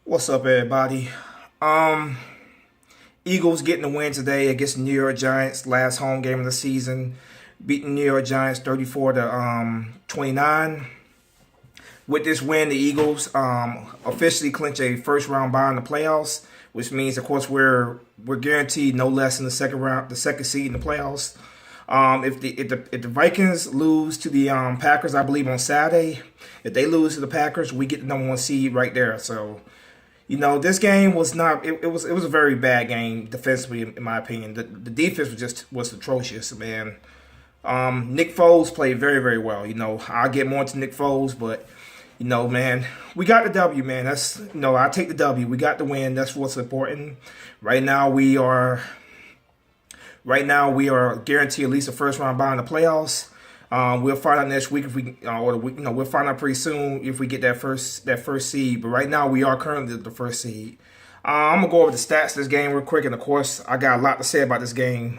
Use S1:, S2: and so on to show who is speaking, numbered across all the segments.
S1: What's up, everybody? Um, Eagles getting the win today against the New York Giants. Last home game of the season, beating New York Giants 34 to 29. With this win, the Eagles officially clinch a first round bye in the playoffs, which means, of course, we're guaranteed no less than the second seed in the playoffs. If the Vikings lose to the Packers, I believe on Saturday, if they lose to the Packers, we get the number one seed right there. So this game was not. It was a very bad game defensively, in my opinion. The defense was atrocious, man. Nick Foles played very, very well. I'll get more into Nick Foles, but man, we got the W, man. I take the W. We got the win. That's what's important. Right now, we are guaranteed at least a first round bye in the playoffs. We'll find out next week if we'll find out pretty soon if we get that first seed. But right now, we are currently the first seed. I'm gonna go over the stats of this game real quick, and of course, I got a lot to say about this game.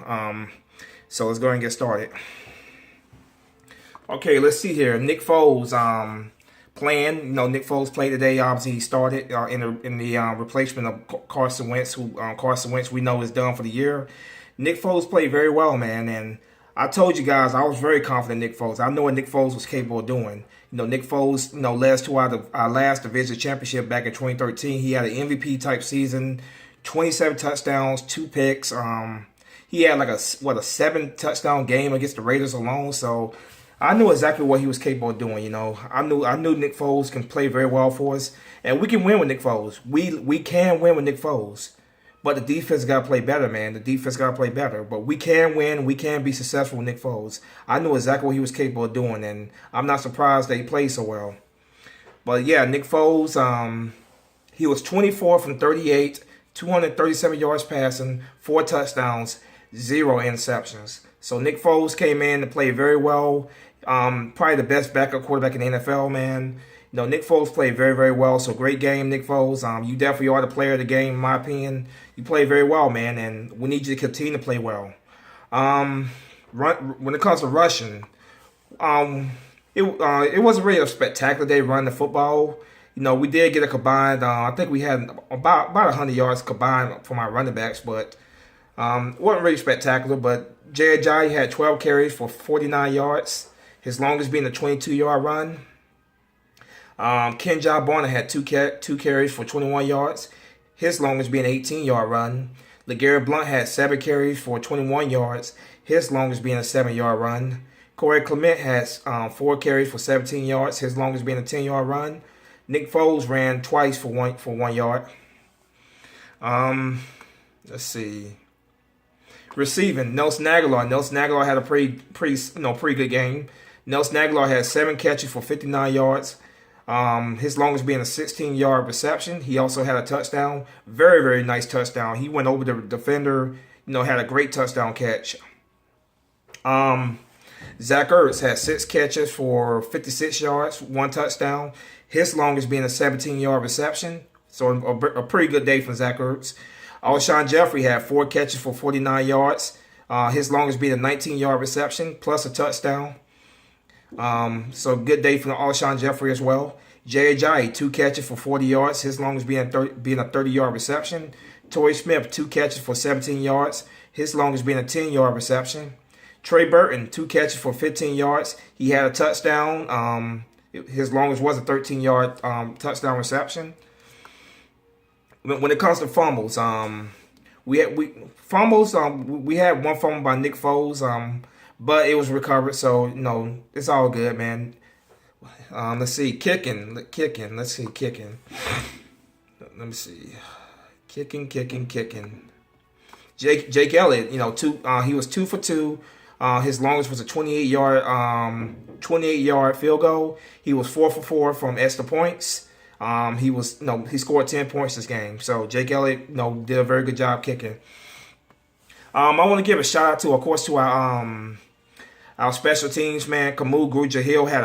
S1: So let's go ahead and get started. Okay, let's see here. Nick Foles playing. Nick Foles played today. Obviously, he started in the replacement of Carson Wentz, who Carson Wentz we know is done for the year. Nick Foles played very well, man, and I told you guys I was very confident in Nick Foles. I know what Nick Foles was capable of doing. Nick Foles, led us to our last division championship back in 2013. He had an MVP type season, 27 touchdowns, 2 picks. He had a 7 touchdown game against the Raiders alone. So I knew exactly what he was capable of doing. I knew Nick Foles can play very well for us, and we can win with Nick Foles. We can win with Nick Foles. But the defense got to play better, man. The defense got to play better. But we can win. We can be successful with Nick Foles. I knew exactly what he was capable of doing, and I'm not surprised that he played so well. But, yeah, Nick Foles, he was 24 from 38, 237 yards passing, 4 touchdowns, 0 interceptions. So Nick Foles came in to play very well. Probably the best backup quarterback in the NFL, man. Nick Foles played very, very well. So great game, Nick Foles. You definitely are the player of the game, in my opinion. You played very well, man, and we need you to continue to play well. When it comes to rushing, it wasn't really a spectacular day running the football. We did get a combined. I think we had about 100 yards combined from our running backs, but it wasn't really spectacular. But Jay Ajayi had 12 carries for 49 yards. His longest being a 22-yard run. Kenjon Barner had 2 carries for 21 yards. His longest being an 18-yard run. LeGarrette Blount had 7 carries for 21 yards. His longest being a 7-yard run. Corey Clement has 4 carries for 17 yards. His longest being a 10-yard run. Nick Foles ran twice for 1 yard. Let's see. Receiving, Nelson Agholor. Nelson Agholor had a pretty good game. Nelson Agholor had 7 catches for 59 yards. His longest being a 16-yard reception. He also had a touchdown. Very, very nice touchdown. He went over the defender, had a great touchdown catch. Zach Ertz had 6 catches for 56 yards, 1 touchdown. His longest being a 17-yard reception. So a pretty good day from Zach Ertz. Alshon Jeffrey had 4 catches for 49 yards. His longest being a 19-yard reception plus a touchdown. So good day from Alshon Jeffrey as well. Jay Ajayi, 2 catches for 40 yards. His longest being a 30-yard reception. Torrey Smith, 2 catches for 17 yards. His longest being a 10-yard reception. Trey Burton, 2 catches for 15 yards. He had a touchdown. His longest was a 13-yard touchdown reception. When it comes to fumbles, we had one fumble by Nick Foles. But it was recovered, so, it's all good, man. Let's see. Kicking. Let's see. Kicking. Let me see. Kicking. Jake Elliott, he was 2 for 2. His longest was a 28-yard field goal. He was 4 for 4 from extra points. He scored 10 points this game. So Jake Elliott, did a very good job kicking. I want to give a shout out to, of course, to our special teams, man. Kamu Grugier-Hill had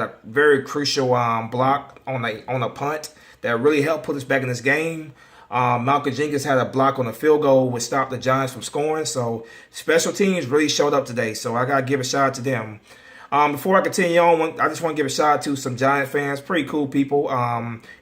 S1: a very crucial block on a punt that really helped put us back in this game. Malcolm Jenkins had a block on a field goal which stopped the Giants from scoring. So special teams really showed up today. So I gotta give a shout out to them. Before I continue on, I just want to give a shout out to some Giant fans, pretty cool people.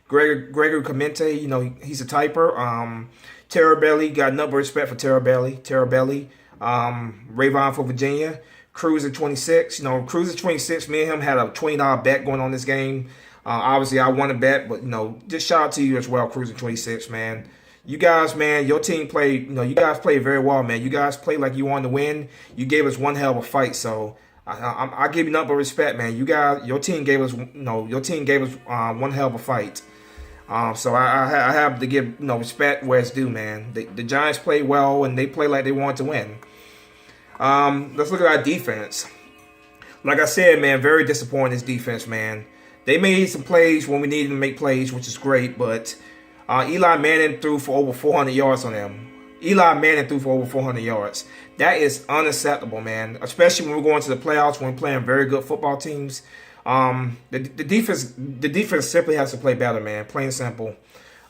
S1: Gregory Clemente, he's a typer. Terrell Belly, got nothing but respect for Terrell Belly. Rayvon for Virginia. Cruz at 26. Cruz at 26. Me and him had a $20 bet going on this game. Obviously, I won a bet, but just shout out to you as well, Cruz at 26, man. You guys, man, your team played. You guys played very well, man. You guys played like you wanted to win. You gave us one hell of a fight, so I give you nothing but respect, man. You guys, your team gave us, one hell of a fight. So I have to give respect where it's due, man. The Giants played well and they played like they wanted to win. Let's look at our defense. Like I said, man, very disappointing this defense, man. They made some plays when we needed to make plays, which is great, but Eli Manning threw for over 400 yards on them. Eli Manning threw for over 400 yards. That is unacceptable, man. Especially when we're going to the playoffs, when we're playing very good football teams. The defense simply has to play better, man. Plain and simple.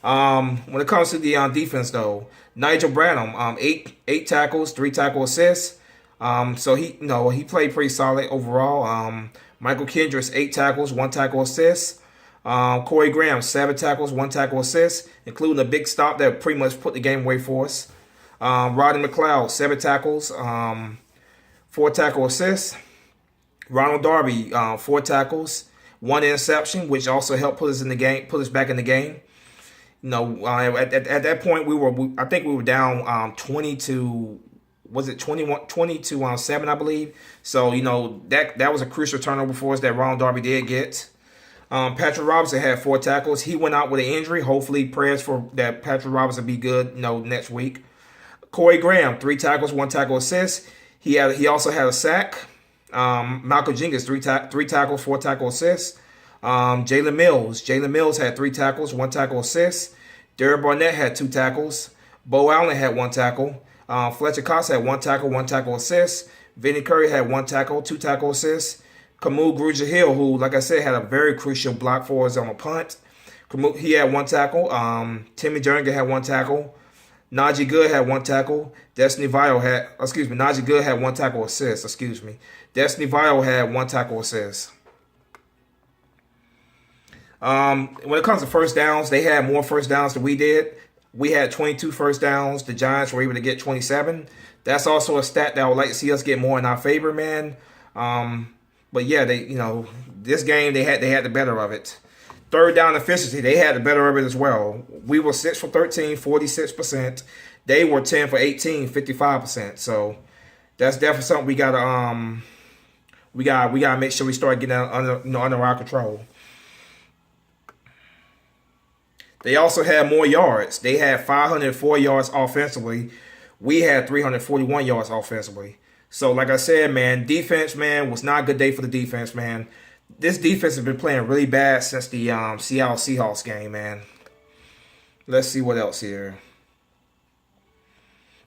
S1: When it comes to the defense, though, Nigel Bradham, eight tackles, 3 tackle assists. So he played pretty solid overall. Michael Kendricks, 8 tackles, 1 tackle assist. Corey Graham, 7 tackles, 1 tackle assist, including a big stop that pretty much put the game away for us. Rodney McLeod, 7 tackles, 4 tackle assists. Ronald Darby, 4 tackles, 1 interception, which also helped put us back in the game. At that point I think we were down 20 to 7, I believe. So that was a crucial turnover for us that Ronald Darby did get. Patrick Robinson had 4 tackles. He went out with an injury. Hopefully, prayers for that Patrick Robinson be good next week. Corey Graham, 3 tackles, 1 tackle assist. He also had a sack. Malcolm Jenkins, 3 tackles, 4 tackle assists. Jalen Mills had 3 tackles, 1 tackle assist. Derek Barnett had 2 tackles. Bo Allen had 1 tackle. Fletcher Cox had 1 tackle, 1 tackle assist. Vinny Curry had 1 tackle, 2 tackle assists. Kamul Grugier-Hill, who, like I said, had a very crucial block for us on a punt. He had 1 tackle. Timmy Jernigan had 1 tackle. Najee Good had 1 tackle. Najee Good had 1 tackle assist. Destiny Vial had 1 tackle assist. When it comes to first downs, they had more first downs than we did. We had 22 first downs. The Giants were able to get 27. That's also a stat that I would like to see us get more in our favor, man. But yeah, this game they had the better of it. Third down efficiency, they had the better of it as well. We were 6 for 13, 46%. They were 10 for 18, 55%. So that's definitely something we gotta make sure we start getting under our control. They also had more yards. They had 504 yards offensively. We had 341 yards offensively. So, like I said, man, defense, man, was not a good day for the defense, man. This defense has been playing really bad since the Seattle Seahawks game, man. Let's see what else here.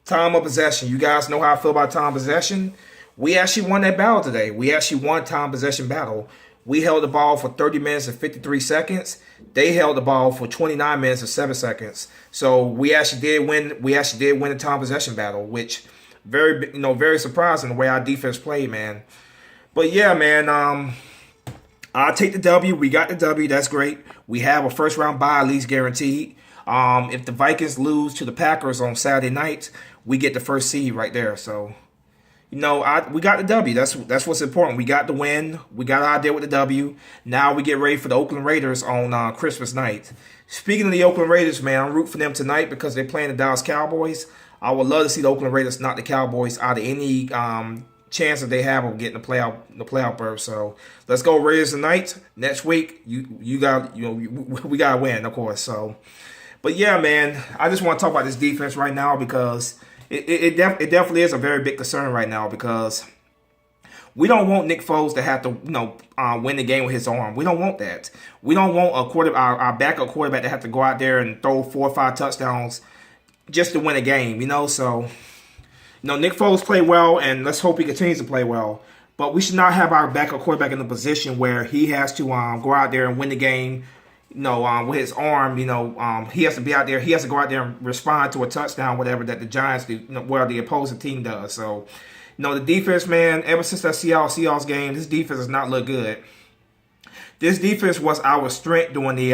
S1: Time of possession. You guys know how I feel about time of possession. We actually won that battle today. We actually won time possession battle. We held the ball for 30 minutes and 53 seconds. They held the ball for 29 minutes and 7 seconds. So we actually did win. We actually did win the time possession battle, which very surprising the way our defense played, man. But yeah, man. I'll take the W. We got the W. That's great. We have a first round bye at least guaranteed. If the Vikings lose to the Packers on Saturday night, we get the first seed right there. So, we got the W. That's what's important. We got the win. We got our idea with the W. Now we get ready for the Oakland Raiders on Christmas night. Speaking of the Oakland Raiders, man, I'm rooting for them tonight because they're playing the Dallas Cowboys. I would love to see the Oakland Raiders knock the Cowboys out of any chance that they have of getting the playoff berth. So let's go Raiders tonight. Next week, we gotta win, of course. So, but yeah, man, I just want to talk about this defense right now because it definitely is a very big concern right now because we don't want Nick Foles to have to win the game with his arm. We don't want that. We don't want our backup quarterback to have to go out there and throw 4 or 5 touchdowns just to win a game. So. Nick Foles played well, and let's hope he continues to play well. But we should not have our backup quarterback in a position where he has to go out there and win the game, with his arm. He has to be out there. He has to go out there and respond to a touchdown, whatever that the Giants do, where the opposing team does. So, No, the defense, man, ever since that Seahawks game, this defense has not looked good. This defense was our strength during the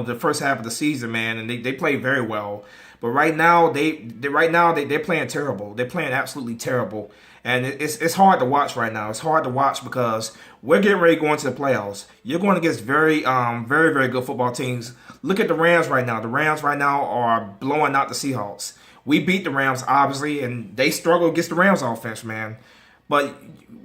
S1: the first half of the season, man, and they played very well. But right now they're playing terrible. They're playing absolutely terrible, and it's hard to watch right now. It's hard to watch because we're getting ready to go into the playoffs. You're going against very good football teams. Look at the Rams right now. The Rams right now are blowing out the Seahawks. We beat the Rams obviously, and they struggle against the Rams offense, man. But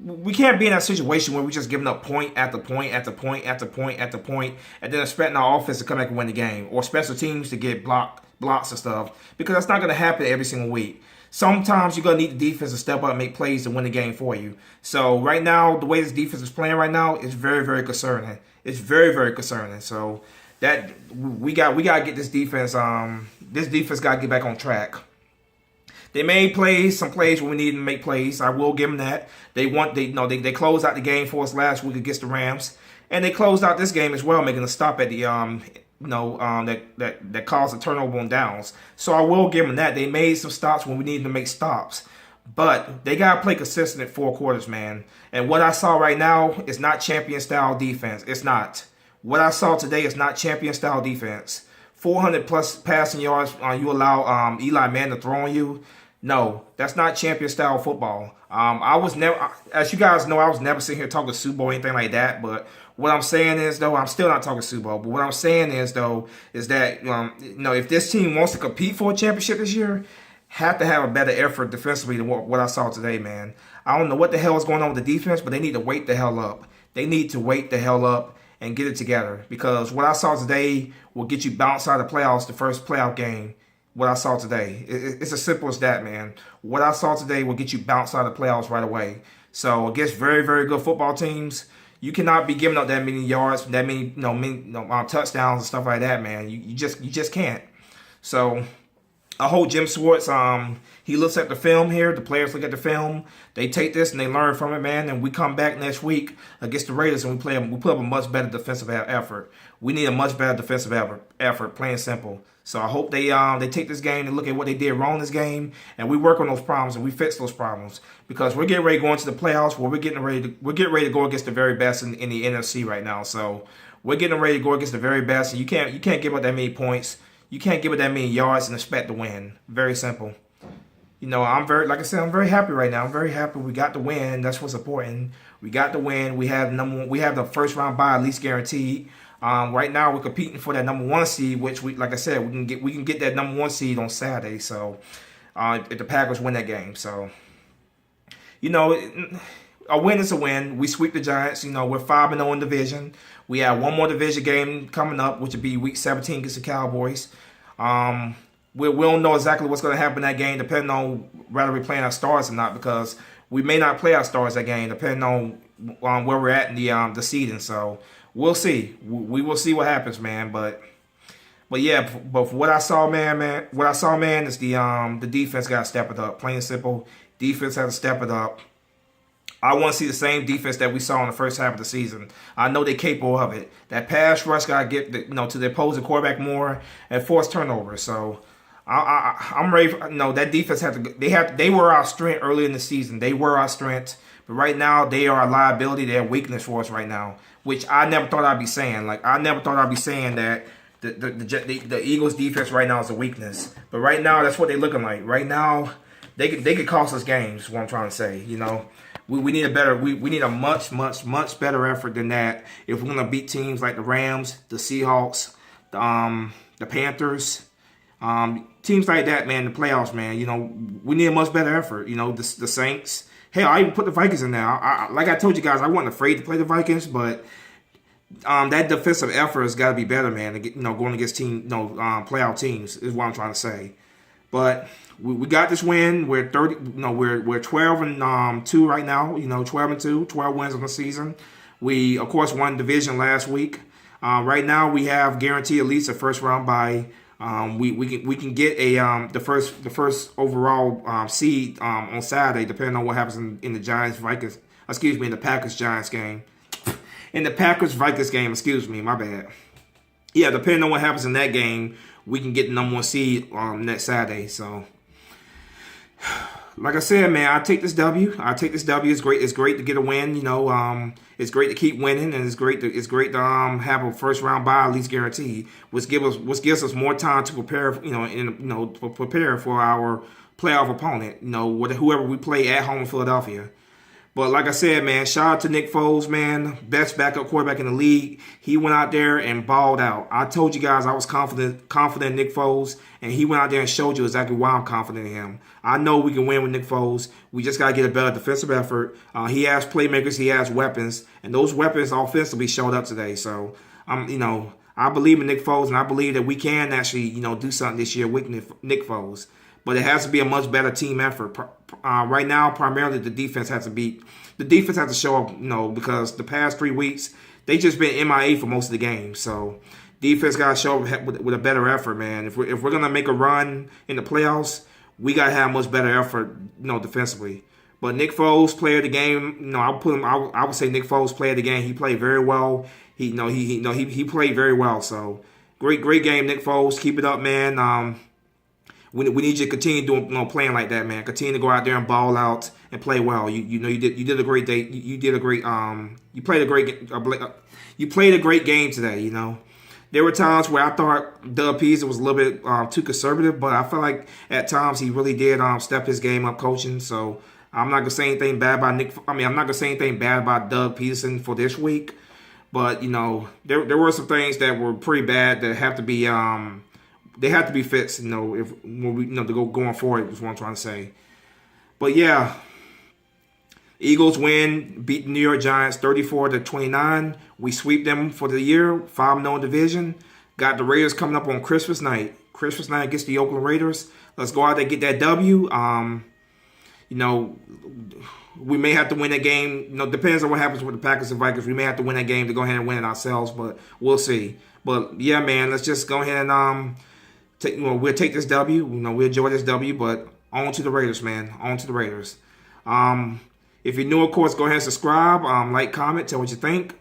S1: we can't be in that situation where we're just giving up point after point after point after point after point, and then expecting our offense to come back and win the game, or special teams to get blocks and stuff, because that's not going to happen every single week. Sometimes you're going to need the defense to step up and make plays to win the game for you. So right now, the way this defense is playing right now is very concerning. It's very concerning. So that we got to get this defense. This defense got to get back on track. They made some plays when we needed to make plays. I will give them that. They closed out the game for us last week against the Rams, and they closed out this game as well, making a stop at the that caused a turnover on downs. So I will give them that. They made some stops when we needed to make stops, but they gotta play consistent at 4 quarters, man. And what I saw right now is not champion style defense. It's not. What I saw today is not champion style defense. 400 plus passing yards. You allow Eli Manning to throw on you. No, that's not champion style football. I was never, as you guys know, I was never sitting here talking Super Bowl or anything like that. But what I'm saying is, though, I'm still not talking Super Bowl. But what I'm saying is, though, is that if this team wants to compete for a championship this year, have to have a better effort defensively than what I saw today, man. I don't know what the hell is going on with the defense, but they need to wake the hell up. They need to wake the hell up and get it together, because what I saw today will get you bounced out of the playoffs the first playoff game. What I saw today, it's as simple as that, man. What I saw today will get you bounced out of the playoffs right away. So against very good football teams, you cannot be giving up that many yards, that many touchdowns and stuff like that, man. You just can't. So I hope Jim Schwartz, he looks at the film here. The players look at the film. They take this and they learn from it, man. And we come back next week against the Raiders and we put up a much better defensive effort. We need a much better defensive effort, plain and simple. So I hope they take this game and look at what they did wrong this game, and we work on those problems and we fix those problems, because we're getting ready to go into the playoffs where we're getting ready to go against the very best in the NFC right now. So we're getting ready to go against the very best, and you can't give up that many points. You can't give it that many yards and expect to win. Very simple. I'm very happy right now. I'm very happy we got the win. That's what's important. We got the win. We have the first round bye at least guaranteed. Right now we're competing for that number 1 seed, which we can get that number 1 seed on Saturday. So if the Packers win that game, so a win is a win. We sweep the Giants. We're 5-0 in division. We have one more division game coming up, which would be Week 17 against the Cowboys. We don't know exactly what's going to happen in that game, depending on whether we're playing our stars or not, because we may not play our stars that game, depending on where we're at in the seeding. So we'll see. We will see what happens, man. But what I saw, man, is the defense got to step it up. Plain and simple, defense has to step it up. I want to see the same defense that we saw in the first half of the season. I know they're capable of it. That pass rush got to get to the opposing quarterback more and force turnovers. So I'm ready. That defense they were our strength early in the season. They were our strength, but right now they are a liability. They're a weakness for us right now, which I never thought I'd be saying. Like, I never thought I'd be saying that the Eagles defense right now is a weakness. But right now, that's what they're looking like. Right now, they could cost us games. Is what I'm trying to say. We need a much better effort than that if we're gonna beat teams like the Rams, the Seahawks, the Panthers, teams like that, man. The playoffs, man. We need a much better effort. The Saints. Hell, I even put the Vikings in there. Like I told you guys, I wasn't afraid to play the Vikings, but that defensive effort has got to be better, man. To get, going against playoff teams is what I'm trying to say. But we got this win. We're 12-2 right now. 12-2, 12 wins on the season. We of course won division last week. Right now we have guaranteed at least a first round bye. We can get the first overall seed on Saturday, depending on what happens in the in the Packers Giants game. In the Packers Vikings game, my bad. Yeah, depending on what happens in that game, we can get the number 1 seed next Saturday. So Like I said, man, I take this W. I take this W. It's great. It's great to get a win. It's great to keep winning, and it's great to have a first round bye at least guaranteed, which gives us more time to prepare. To prepare for our playoff opponent. Whoever we play at home in Philadelphia. But like I said, man, shout out to Nick Foles, man. Best backup quarterback in the league. He went out there and balled out. I told you guys I was confident in Nick Foles, and he went out there and showed you exactly why I'm confident in him. I know we can win with Nick Foles. We just got to get a better defensive effort. He has playmakers. He has weapons. And those weapons offensively showed up today. So, I believe in Nick Foles, and I believe that we can actually, do something this year with Nick Foles. But it has to be a much better team effort. Right now, primarily the defense has to show up, because the past 3 weeks they just been MIA for most of the games. So defense got to show up with a better effort, man. If we're gonna make a run in the playoffs, we gotta have much better effort, defensively. But Nick Foles, player of the game, I'll put him. I would say Nick Foles, player of the game. He played very well. He played very well. So great game, Nick Foles. Keep it up, man. We need you to continue doing playing like that, man. Continue to go out there and ball out and play well. You did a great day. You played a great game today. There were times where I thought Doug Peterson was a little bit too conservative, but I felt like at times he really did step his game up coaching. So I'm not gonna say anything bad about I'm not gonna say anything bad about Doug Peterson for this week, but there were some things that were pretty bad that have to be they have to be fixed, if when we to go going forward is what I'm trying to say. But yeah, Eagles win, beat the New York Giants 34-29. We sweep them for the year, 5-0 division. Got the Raiders coming up on Christmas night. Christmas night against the Oakland Raiders. Let's go out there and get that W. We may have to win that game. Depends on what happens with the Packers and Vikings. We may have to win that game to go ahead and win it ourselves, but we'll see. But yeah, man, let's just go ahead and we'll take this W. We'll enjoy this W, but on to the Raiders, man. On to the Raiders. If you're new, of course, go ahead and subscribe, like, comment, tell what you think.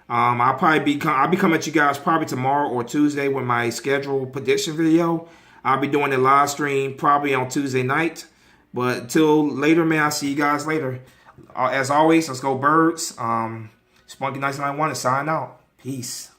S1: I'll be coming at you guys probably tomorrow or Tuesday with my scheduled prediction video. I'll be doing a live stream probably on Tuesday night. But until later, man, I'll see you guys later. As always, let's go Birds. Spunky 1991 is signing out. Peace.